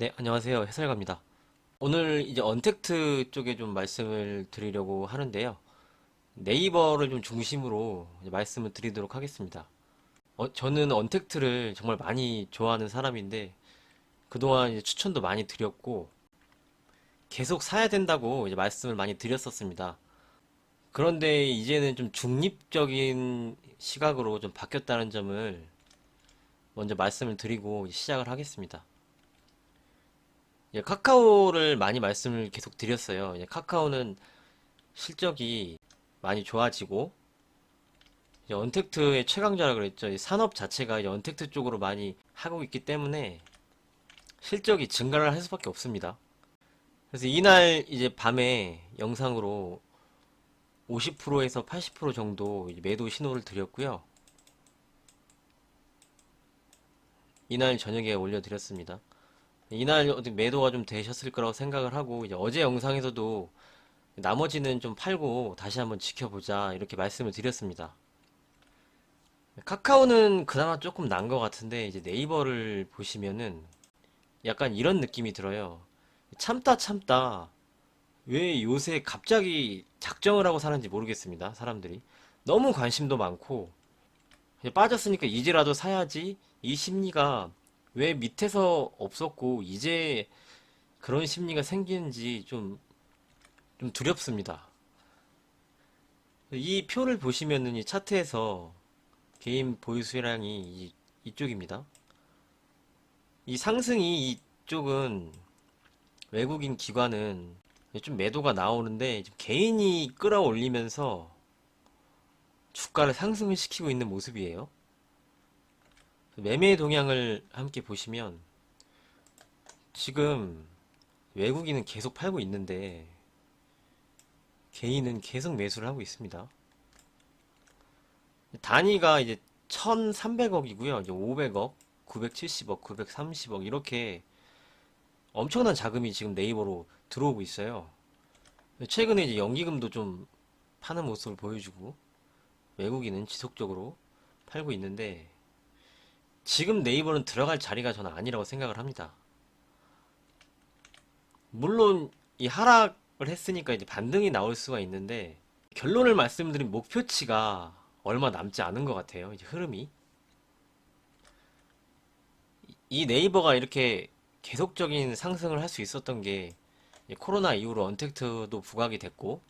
네, 안녕하세요. 해설가입니다. 오늘 이제 언택트 쪽에 좀 말씀을 드리려고 하는데요. 네이버를 좀 중심으로 이제 말씀을 드리도록 하겠습니다. 저는 언택트를 정말 많이 좋아하는 사람인데, 그동안 이제 추천도 많이 드렸고, 계속 사야 된다고 이제 말씀을 많이 드렸었습니다. 그런데 이제는 좀 중립적인 시각으로 좀 바뀌었다는 점을 먼저 말씀을 드리고 시작을 하겠습니다. 카카오를 많이 말씀을 계속 드렸어요. 카카오는 실적이 많이 좋아지고 이제 언택트의 최강자라 그랬죠. 이 산업 자체가 이제 언택트 쪽으로 많이 하고 있기 때문에 실적이 증가를 할 수밖에 없습니다. 그래서 이날 이제 밤에 영상으로 50%에서 80% 정도 이제 매도 신호를 드렸고요. 이날 저녁에 올려드렸습니다. 이날 어디 매도가 좀 되셨을 거라고 생각을 하고 이제 어제 영상에서도 나머지는 좀 팔고 다시 한번 지켜보자 이렇게 말씀을 드렸습니다. 카카오는 그나마 조금 난 것 같은데 이제 네이버를 보시면은 약간 이런 느낌이 들어요. 참다 참다 왜 요새 갑자기 작정을 하고 사는지 모르겠습니다. 사람들이 너무 관심도 많고 이제 빠졌으니까 이제라도 사야지 이 심리가 왜 밑에서 없었고 이제 그런 심리가 생기는지 좀 두렵습니다. 이 표를 보시면은 이 차트에서 개인 보유 수량이 이쪽입니다. 이 상승이 이쪽은 외국인 기관은 좀 매도가 나오는데 개인이 끌어올리면서 주가를 상승을 시키고 있는 모습이에요. 매매 동향을 함께 보시면 지금 외국인은 계속 팔고 있는데 개인은 계속 매수를 하고 있습니다. 단위가 이제 1300억이고요. 이제 500억, 970억, 930억 이렇게 엄청난 자금이 지금 네이버로 들어오고 있어요. 최근에 이제 연기금도 좀 파는 모습을 보여주고 외국인은 지속적으로 팔고 있는데 지금 네이버는 들어갈 자리가 저는 아니라고 생각을 합니다. 물론 이 하락을 했으니까 이제 반등이 나올 수가 있는데 결론을 말씀드린 목표치가 얼마 남지 않은 것 같아요. 이제 흐름이 이 네이버가 이렇게 계속적인 상승을 할 수 있었던 게 코로나 이후로 언택트도 부각이 됐고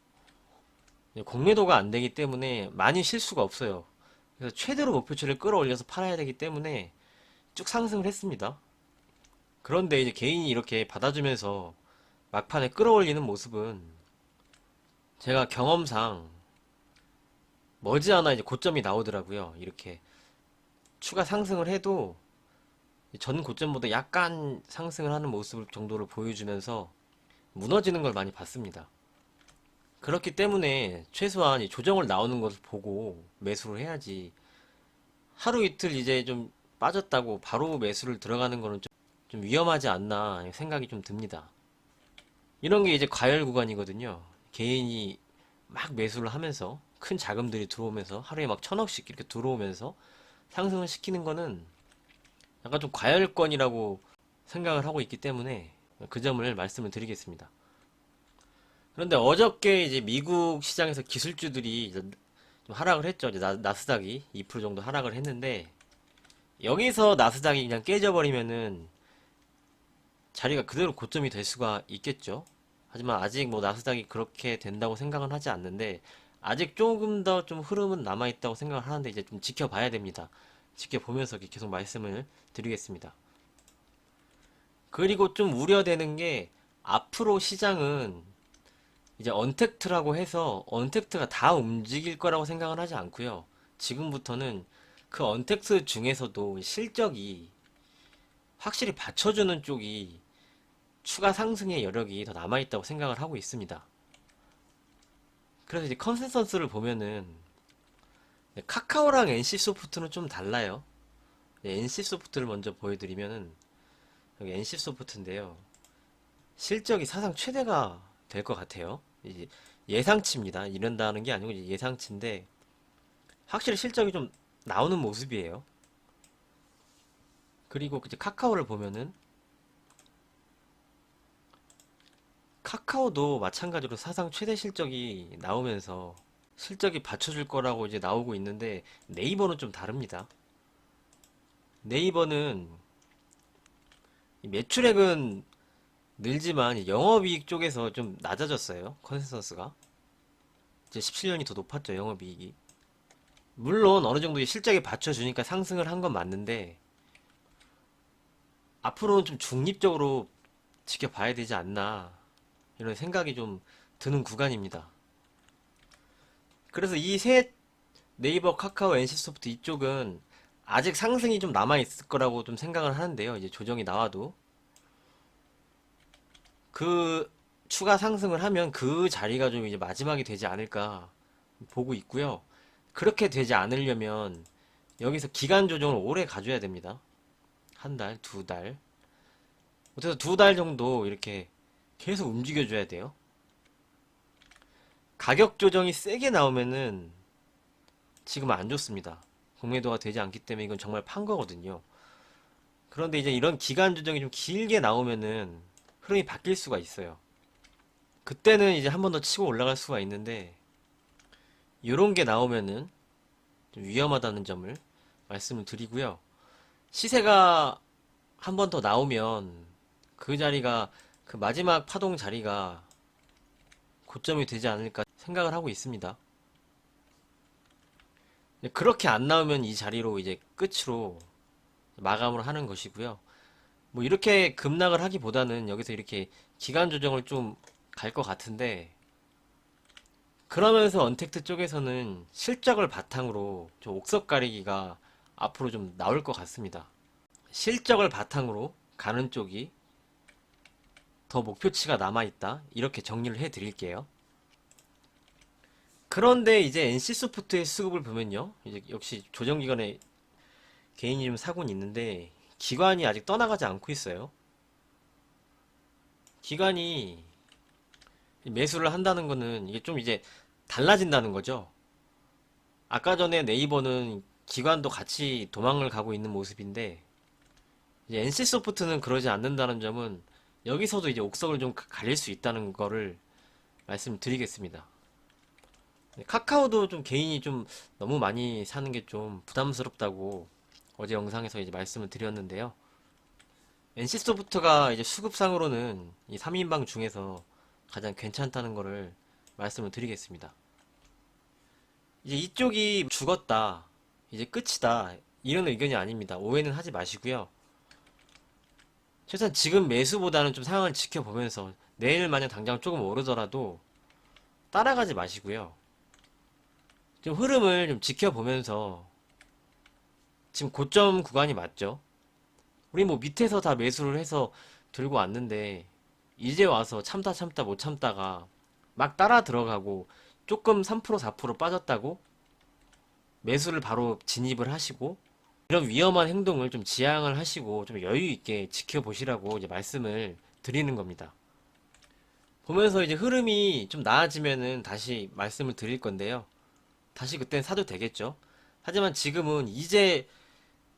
공매도가 안 되기 때문에 많이 쉴 수가 없어요. 그래서 최대로 목표치를 끌어올려서 팔아야 되기 때문에 쭉 상승을 했습니다. 그런데 이제 개인이 이렇게 받아주면서 막판에 끌어올리는 모습은 제가 경험상 머지않아 이제 고점이 나오더라고요. 이렇게 추가 상승을 해도 전 고점보다 약간 상승을 하는 모습 정도를 보여주면서 무너지는 걸 많이 봤습니다. 그렇기 때문에 최소한 이 조정을 나오는 것을 보고 매수를 해야지 하루 이틀 이제 좀 빠졌다고 바로 매수를 들어가는 거는 좀 위험하지 않나 생각이 좀 듭니다. 이런 게 이제 과열 구간이거든요. 개인이 막 매수를 하면서 큰 자금들이 들어오면서 하루에 막 1000억씩 이렇게 들어오면서 상승을 시키는 거는 약간 좀 과열권이라고 생각을 하고 있기 때문에 그 점을 말씀을 드리겠습니다. 그런데 어저께 이제 미국 시장에서 기술주들이 이제 좀 하락을 했죠. 이제 나스닥이 2% 정도 하락을 했는데 여기서 나스닥이 그냥 깨져버리면은 자리가 그대로 고점이 될 수가 있겠죠. 하지만 아직 뭐 나스닥이 그렇게 된다고 생각은 하지 않는데 아직 조금 더 좀 흐름은 남아있다고 생각을 하는데 이제 좀 지켜봐야 됩니다. 지켜보면서 계속 말씀을 드리겠습니다. 그리고 좀 우려되는 게 앞으로 시장은 이제 언택트라고 해서 언택트가 다 움직일 거라고 생각은 하지 않고요. 지금부터는 그 언택트 중에서도 실적이 확실히 받쳐주는 쪽이 추가 상승의 여력이 더 남아있다고 생각을 하고 있습니다. 그래서 이제 컨센서스를 보면은 카카오랑 NC소프트는 좀 달라요. NC소프트를 먼저 보여드리면은 여기 NC소프트인데요. 실적이 사상 최대가 될 것 같아요. 이제 예상치입니다. 이런다는 게 아니고 이제 예상치인데 확실히 실적이 좀 나오는 모습이에요. 그리고 이제 카카오를 보면은 카카오도 마찬가지로 사상 최대 실적이 나오면서 실적이 받쳐줄 거라고 이제 나오고 있는데 네이버는 좀 다릅니다. 네이버는 매출액은 늘지만 영업이익 쪽에서 좀 낮아졌어요. 컨센서스가. 이제 17년이 더 높았죠, 영업이익이. 물론 어느 정도 실적이 받쳐주니까 상승을 한 건 맞는데 앞으로는 좀 중립적으로 지켜봐야 되지 않나 이런 생각이 좀 드는 구간입니다. 그래서 이 셋 네이버, 카카오, NC소프트 이쪽은 아직 상승이 좀 남아 있을 거라고 좀 생각을 하는데요. 이제 조정이 나와도 그 추가 상승을 하면 그 자리가 좀 이제 마지막이 되지 않을까 보고 있고요. 그렇게 되지 않으려면 여기서 기간 조정을 오래 가져야 됩니다. 한 달, 두 달. 어때서 두 달 정도 이렇게 계속 움직여줘야 돼요. 가격 조정이 세게 나오면은 지금 안 좋습니다. 공매도가 되지 않기 때문에 이건 정말 판 거거든요. 그런데 이제 이런 기간 조정이 좀 길게 나오면은 흐름이 바뀔 수가 있어요. 그때는 이제 한 번 더 치고 올라갈 수가 있는데 이런 게 나오면은 좀 위험하다는 점을 말씀을 드리고요. 시세가 한 번 더 나오면 그 자리가 그 마지막 파동 자리가 고점이 되지 않을까 생각을 하고 있습니다. 그렇게 안 나오면 이 자리로 이제 끝으로 마감을 하는 것이고요. 뭐 이렇게 급락을 하기보다는 여기서 이렇게 기간 조정을 좀 갈 것 같은데 그러면서 언택트 쪽에서는 실적을 바탕으로 좀 옥석 가리기가 앞으로 좀 나올 것 같습니다. 실적을 바탕으로 가는 쪽이 더 목표치가 남아있다. 이렇게 정리를 해 드릴게요. 그런데 이제 NC소프트의 수급을 보면요. 이제 역시 조정기관에 개인이 좀 사고는 있는데 기관이 아직 떠나가지 않고 있어요. 기관이 매수를 한다는 거는 이게 좀 이제 달라진다는 거죠. 아까 전에 네이버는 기관도 같이 도망을 가고 있는 모습인데 이제 NC소프트는 그러지 않는다는 점은 여기서도 이제 옥석을 좀 가릴 수 있다는 거를 말씀드리겠습니다. 카카오도 좀 개인이 좀 너무 많이 사는 게 좀 부담스럽다고 어제 영상에서 이제 말씀을 드렸는데요. NC소프트가 이제 수급상으로는 이 3인방 중에서 가장 괜찮다는 거를 말씀을 드리겠습니다. 이제 이쪽이 죽었다. 이제 끝이다. 이런 의견이 아닙니다. 오해는 하지 마시고요. 최소한 지금 매수보다는 좀 상황을 지켜보면서 내일 만약 당장 조금 오르더라도 따라가지 마시고요. 좀 흐름을 좀 지켜보면서 지금 고점 구간이 맞죠? 우리 뭐 밑에서 다 매수를 해서 들고 왔는데 이제 와서 참다 참다 못 참다가 막 따라 들어가고 조금 3% 4% 빠졌다고 매수를 바로 진입을 하시고 이런 위험한 행동을 좀 지양을 하시고 좀 여유 있게 지켜보시라고 이제 말씀을 드리는 겁니다. 보면서 이제 흐름이 좀 나아지면은 다시 말씀을 드릴 건데요. 다시 그땐 사도 되겠죠. 하지만 지금은 이제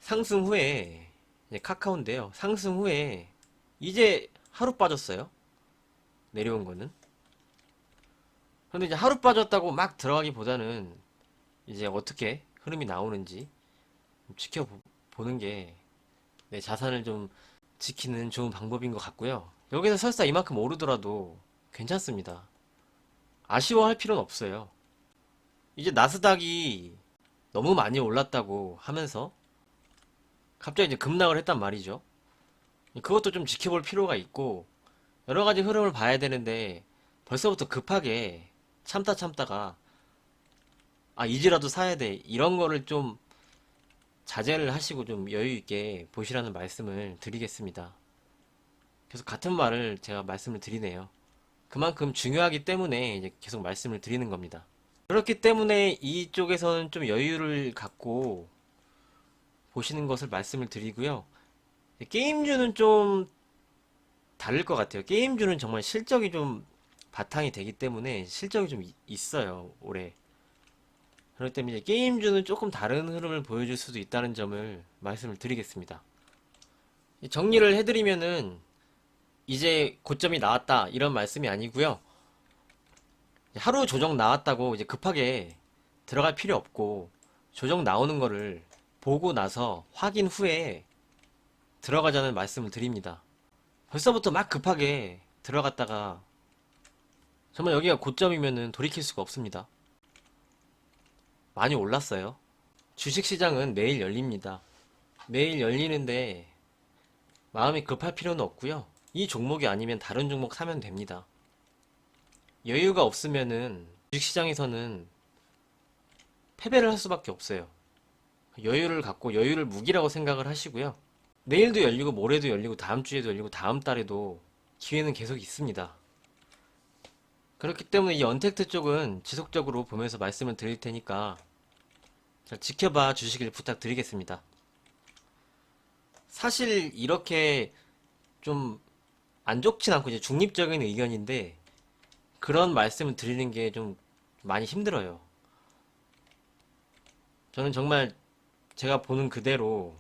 상승 후에 이제 카카오인데요. 상승 후에 이제 하루 빠졌어요. 내려온 거는. 그런데 이제 하루 빠졌다고 막 들어가기보다는 이제 어떻게 흐름이 나오는지 좀 지켜보는 게 내 자산을 좀 지키는 좋은 방법인 것 같고요. 여기서 설사 이만큼 오르더라도 괜찮습니다. 아쉬워할 필요는 없어요. 이제 나스닥이 너무 많이 올랐다고 하면서 갑자기 이제 급락을 했단 말이죠. 그것도 좀 지켜볼 필요가 있고 여러 가지 흐름을 봐야 되는데 벌써부터 급하게 참다 참다가 아 이제라도 사야 돼 이런 거를 좀 자제를 하시고 좀 여유 있게 보시라는 말씀을 드리겠습니다. 계속 같은 말을 제가 말씀을 드리네요. 그만큼 중요하기 때문에 이제 계속 말씀을 드리는 겁니다. 그렇기 때문에 이쪽에서는 좀 여유를 갖고 보시는 것을 말씀을 드리고요. 게임주는 좀 다를 것 같아요. 게임주는 정말 실적이 좀 바탕이 되기 때문에 실적이 좀 있어요, 올해. 그렇기 때문에 이제 게임주는 조금 다른 흐름을 보여줄 수도 있다는 점을 말씀을 드리겠습니다. 정리를 해드리면은 이제 고점이 나왔다 이런 말씀이 아니고요. 하루 조정 나왔다고 이제 급하게 들어갈 필요 없고 조정 나오는 거를 보고 나서 확인 후에 들어가자는 말씀을 드립니다. 벌써부터 막 급하게 들어갔다가 정말 여기가 고점이면은 돌이킬 수가 없습니다. 많이 올랐어요. 주식시장은 매일 열립니다. 매일 열리는데 마음이 급할 필요는 없고요. 이 종목이 아니면 다른 종목 사면 됩니다. 여유가 없으면은 주식시장에서는 패배를 할 수밖에 없어요. 여유를 갖고 여유를 무기라고 생각을 하시고요. 내일도 열리고 모레도 열리고 다음 주에도 열리고 다음 달에도 기회는 계속 있습니다. 그렇기 때문에 이 언택트 쪽은 지속적으로 보면서 말씀을 드릴 테니까 잘 지켜봐 주시길 부탁드리겠습니다. 사실 이렇게 좀 안 좋진 않고 이제 중립적인 의견인데 그런 말씀을 드리는 게 좀 많이 힘들어요. 저는 정말 제가 보는 그대로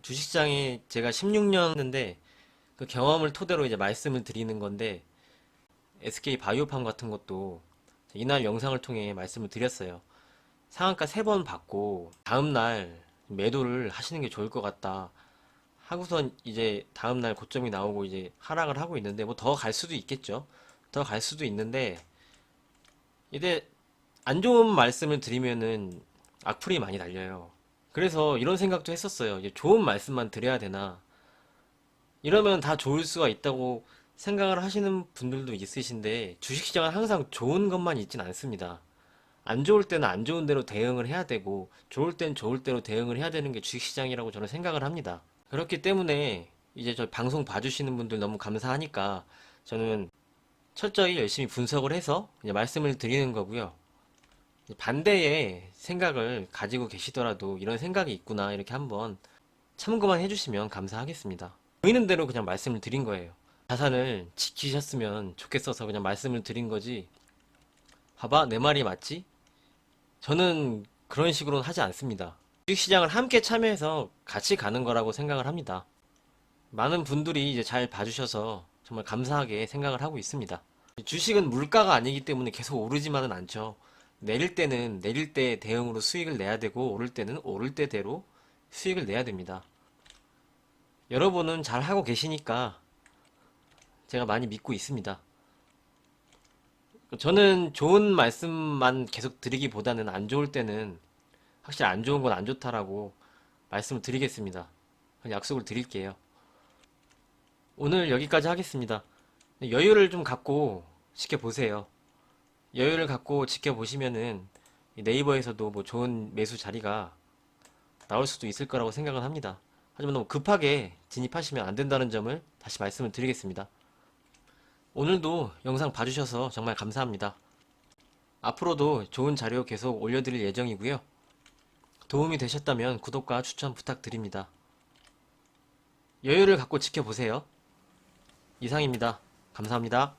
주식시장에 제가 16년 했는데 그 경험을 토대로 이제 말씀을 드리는 건데 SK 바이오팜 같은 것도 이날 영상을 통해 말씀을 드렸어요. 상한가 3번 받고 다음날 매도를 하시는 게 좋을 것 같다 하고선 이제 다음날 고점이 나오고 이제 하락을 하고 있는데 뭐 더 갈 수도 있겠죠. 더 갈 수도 있는데 이제 안 좋은 말씀을 드리면은 악플이 많이 달려요. 그래서 이런 생각도 했었어요. 이제 좋은 말씀만 드려야 되나. 이러면 다 좋을 수가 있다고 생각을 하시는 분들도 있으신데 주식시장은 항상 좋은 것만 있진 않습니다. 안 좋을 때는 안 좋은 대로 대응을 해야 되고 좋을 땐 좋을 대로 대응을 해야 되는 게 주식시장이라고 저는 생각을 합니다. 그렇기 때문에 이제 저 방송 봐주시는 분들 너무 감사하니까 저는 철저히 열심히 분석을 해서 이제 말씀을 드리는 거고요. 반대의 생각을 가지고 계시더라도 이런 생각이 있구나 이렇게 한번 참고만 해주시면 감사하겠습니다. 보이는 대로 그냥 말씀을 드린 거예요. 자산을 지키셨으면 좋겠어서 그냥 말씀을 드린 거지. 봐봐, 내 말이 맞지? 저는 그런 식으로는 하지 않습니다. 주식시장을 함께 참여해서 같이 가는 거라고 생각을 합니다. 많은 분들이 이제 잘 봐주셔서 정말 감사하게 생각을 하고 있습니다. 주식은 물가가 아니기 때문에 계속 오르지만은 않죠. 내릴 때는 내릴 때 대응으로 수익을 내야 되고 오를 때는 오를 때대로 수익을 내야 됩니다. 여러분은 잘 하고 계시니까 제가 많이 믿고 있습니다. 저는 좋은 말씀만 계속 드리기보다는 안 좋을 때는 확실히 안 좋은 건 안 좋다라고 말씀을 드리겠습니다. 약속을 드릴게요. 오늘 여기까지 하겠습니다. 여유를 좀 갖고 지켜보세요. 여유를 갖고 지켜보시면은 네이버에서도 뭐 좋은 매수 자리가 나올 수도 있을 거라고 생각을 합니다. 하지만 너무 급하게 진입하시면 안 된다는 점을 다시 말씀을 드리겠습니다. 오늘도 영상 봐주셔서 정말 감사합니다. 앞으로도 좋은 자료 계속 올려드릴 예정이고요. 도움이 되셨다면 구독과 추천 부탁드립니다. 여유를 갖고 지켜보세요. 이상입니다. 감사합니다.